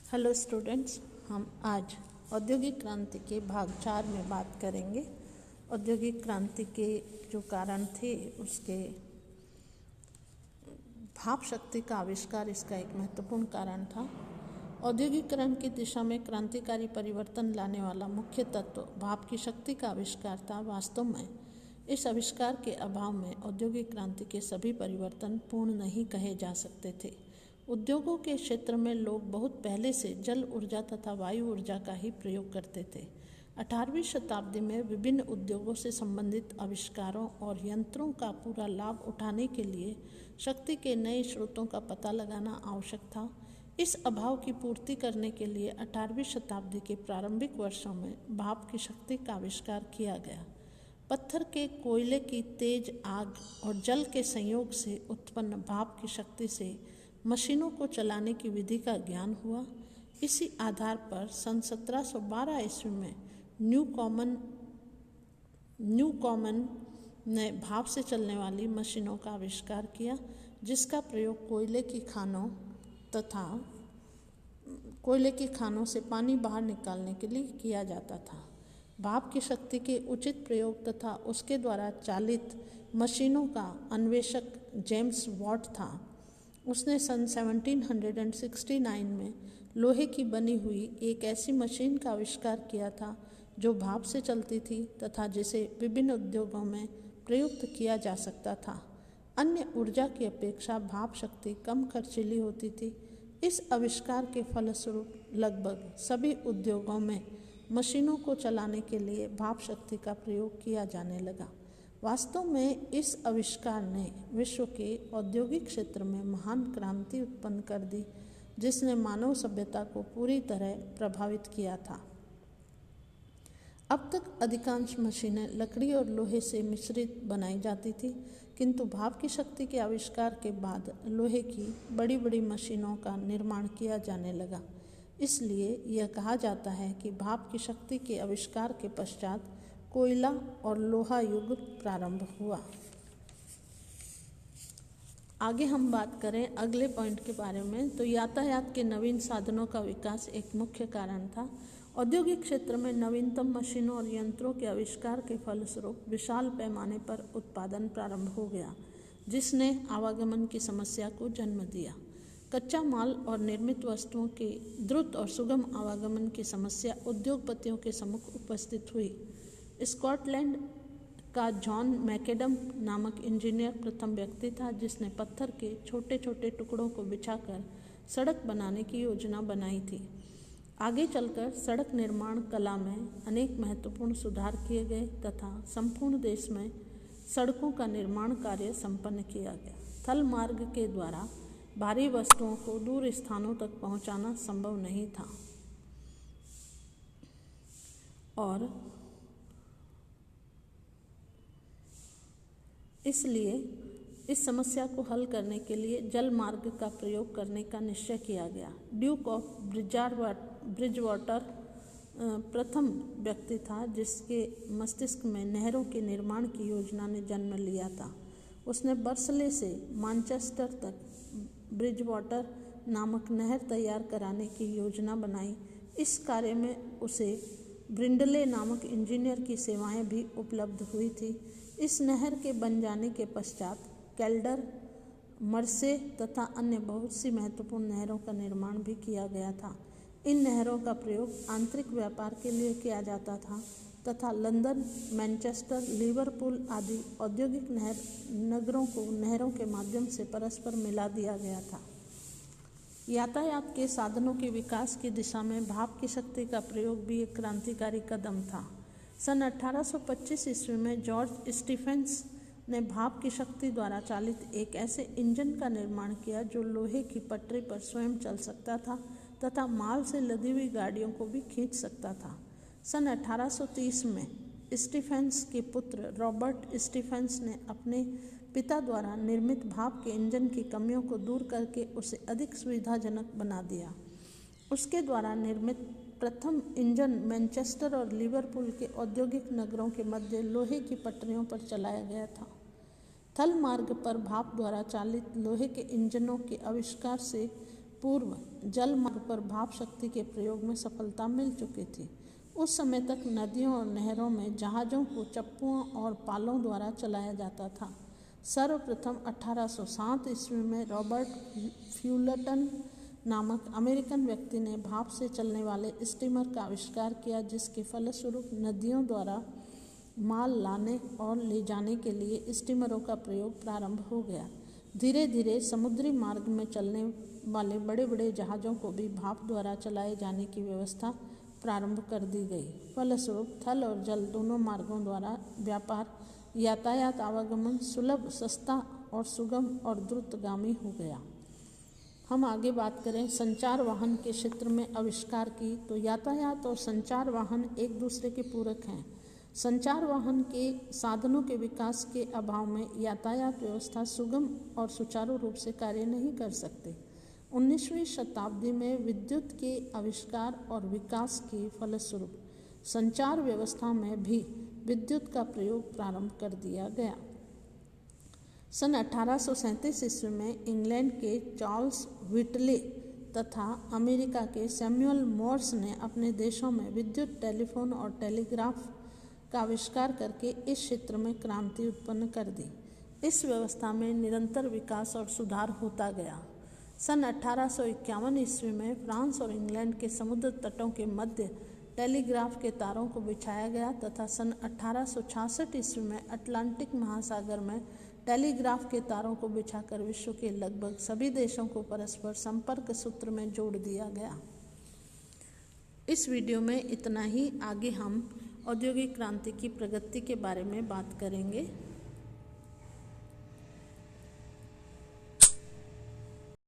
Hello students, हम आज औद्योगिक क्रांति के भाग 4 में बात करेंगे। औद्योगिक क्रांति के जो कारण थे उसके भाप शक्ति का आविष्कार इसका एक महत्वपूर्ण कारण था। औद्योगिकरण की दिशा में क्रांतिकारी परिवर्तन लाने वाला मुख्य तत्व भाप की शक्ति का आविष्कार था। वास्तव में इस आविष्कार के अभाव में औद्योगिक क्रांति के सभी परिवर्तन पूर्ण नहीं कहे जा सकते थे। उद्योगों के क्षेत्र में लोग बहुत पहले से जल ऊर्जा तथा वायु ऊर्जा का ही प्रयोग करते थे। 18वीं शताब्दी में विभिन्न उद्योगों से संबंधित आविष्कारों और यंत्रों का पूरा लाभ उठाने के लिए शक्ति के नए स्रोतों का पता लगाना आवश्यक था। इस अभाव की पूर्ति करने के लिए 18वीं शताब्दी के प्रारंभिक वर्षों में भाप की शक्ति का आविष्कार किया गया। पत्थर के कोयले की तेज आग और जल के संयोग से उत्पन्न भाप की शक्ति से मशीनों को चलाने की विधि का ज्ञान हुआ। इसी आधार पर सन 1712 ईस्वी में न्यू कॉमन ने भाप से चलने वाली मशीनों का आविष्कार किया, जिसका प्रयोग कोयले की खानों से पानी बाहर निकालने के लिए किया जाता था। भाप की शक्ति के उचित प्रयोग तथा उसके द्वारा चालित मशीनों का अन्वेषक जेम्स वॉट था। उसने सन 1769 में लोहे की बनी हुई एक ऐसी मशीन का आविष्कार किया था जो भाप से चलती थी तथा जिसे विभिन्न उद्योगों में प्रयुक्त किया जा सकता था। अन्य ऊर्जा की अपेक्षा भाप शक्ति कम खर्चीली होती थी। इस आविष्कार के फलस्वरूप लगभग सभी उद्योगों में मशीनों को चलाने के लिए भाप शक्ति का प्रयोग किया जाने लगा। वास्तव में इस आविष्कार ने विश्व के औद्योगिक क्षेत्र में महान क्रांति उत्पन्न कर दी, जिसने मानव सभ्यता को पूरी तरह प्रभावित किया था। अब तक अधिकांश मशीनें लकड़ी और लोहे से मिश्रित बनाई जाती थी, किंतु भाप की शक्ति के आविष्कार के बाद लोहे की बड़ी बड़ी मशीनों का निर्माण किया जाने लगा। इसलिए यह कहा जाता है कि भाप की शक्ति के आविष्कार के पश्चात कोयला और लोहा युग प्रारंभ हुआ। आगे हम बात करें अगले पॉइंट के बारे में, तो यातायात के नवीन साधनों का विकास एक मुख्य कारण था। औद्योगिक क्षेत्र में नवीनतम मशीनों और यंत्रों के आविष्कार के फलस्वरूप विशाल पैमाने पर उत्पादन प्रारंभ हो गया, जिसने आवागमन की समस्या को जन्म दिया। कच्चा माल और निर्मित वस्तुओं के द्रुत और सुगम आवागमन की समस्या उद्योगपतियों के सम्मुख उपस्थित हुई। स्कॉटलैंड का जॉन मैकेडम नामक इंजीनियर प्रथम व्यक्ति था जिसने पत्थर के छोटे छोटे टुकड़ों को बिछाकर सड़क बनाने की योजना बनाई थी। आगे चलकर सड़क निर्माण कला में अनेक महत्वपूर्ण सुधार किए गए तथा संपूर्ण देश में सड़कों का निर्माण कार्य संपन्न किया गया। थल मार्ग के द्वारा भारी वस्तुओं को दूर स्थानों तक पहुंचाना संभव नहीं था और इसलिए इस समस्या को हल करने के लिए जल मार्ग का प्रयोग करने का निश्चय किया गया। ड्यूक ऑफ ब्रिजवाटर प्रथम व्यक्ति था जिसके मस्तिष्क में नहरों के निर्माण की योजना ने जन्म लिया था। उसने बर्सले से मैनचेस्टर तक ब्रिजवाटर नामक नहर तैयार कराने की योजना बनाई। इस कार्य में उसे ब्रिंडले नामक इंजीनियर की सेवाएं भी उपलब्ध हुई थी। इस नहर के बन जाने के पश्चात कैल्डर, मर्से तथा अन्य बहुत सी महत्वपूर्ण नहरों का निर्माण भी किया गया था। इन नहरों का प्रयोग आंतरिक व्यापार के लिए किया जाता था तथा लंदन, मैनचेस्टर, लिवरपूल आदि औद्योगिक नगरों को नहरों के माध्यम से परस्पर मिला दिया गया था। यातायात के साधनों के विकास की दिशा में भाप की शक्ति का प्रयोग भी एक क्रांतिकारी कदम था। सन 1825 ईस्वी में जॉर्ज स्टीफेंस ने भाप की शक्ति द्वारा चालित एक ऐसे इंजन का निर्माण किया जो लोहे की पटरी पर स्वयं चल सकता था तथा माल से लदी हुई गाड़ियों को भी खींच सकता था। सन 1830 में स्टीफेंस के पुत्र रॉबर्ट स्टीफेंस ने अपने पिता द्वारा निर्मित भाप के इंजन की कमियों को दूर करके उसे अधिक सुविधाजनक बना दिया। उसके द्वारा निर्मित प्रथम इंजन मैनचेस्टर और लिवरपूल के औद्योगिक नगरों के मध्य लोहे की पटरियों पर चलाया गया था। थल मार्ग पर भाप द्वारा चालित लोहे के इंजनों के आविष्कार से पूर्व जल मार्ग पर भाप शक्ति के प्रयोग में सफलता मिल चुकी थी। उस समय तक नदियों और नहरों में जहाज़ों को चप्पुओं और पालों द्वारा चलाया जाता था। सर्वप्रथम 1807 ईस्वी में रॉबर्ट फ्यूलटन नामक अमेरिकन व्यक्ति ने भाप से चलने वाले स्टीमर का आविष्कार किया, जिसके फलस्वरूप नदियों द्वारा माल लाने और ले जाने के लिए स्टीमरों का प्रयोग प्रारंभ हो गया। धीरे धीरे समुद्री मार्ग में चलने वाले बड़े बड़े जहाज़ों को भी भाप द्वारा चलाए जाने की व्यवस्था प्रारंभ कर दी गई। फलस्वरूप थल और जल दोनों मार्गों द्वारा व्यापार, यातायात, आवागमन सुलभ, सस्ता और सुगम और द्रुतगामी हो गया। हम आगे बात करें संचार वाहन के क्षेत्र में आविष्कार की, तो यातायात और संचार वाहन एक दूसरे के पूरक हैं। संचार वाहन के साधनों के विकास के अभाव में यातायात व्यवस्था सुगम और सुचारू रूप से कार्य नहीं कर सकती। 19वीं शताब्दी में विद्युत के आविष्कार और विकास के फलस्वरूप संचार व्यवस्था में भी विद्युत का प्रयोग प्रारंभ कर दिया गया। सन 1837 ईस्वी में इंग्लैंड के चार्ल्स व्हिटले तथा अमेरिका के सैमुअल मोर्स ने अपने देशों में विद्युत, टेलीफोन और टेलीग्राफ का आविष्कार करके इस क्षेत्र में क्रांति उत्पन्न कर दी। इस व्यवस्था में निरंतर विकास और सुधार होता गया। सन 1851 ईस्वी में फ्रांस और इंग्लैंड के समुद्र तटों के मध्य टेलीग्राफ के तारों को बिछाया गया तथा सन 1866 ईस्वी में अटलांटिक महासागर में टेलीग्राफ के तारों को बिछाकर विश्व के लगभग सभी देशों को परस्पर संपर्क सूत्र में जोड़ दिया गया। इस वीडियो में इतना ही। आगे हम औद्योगिक क्रांति की प्रगति के बारे में बात करेंगे।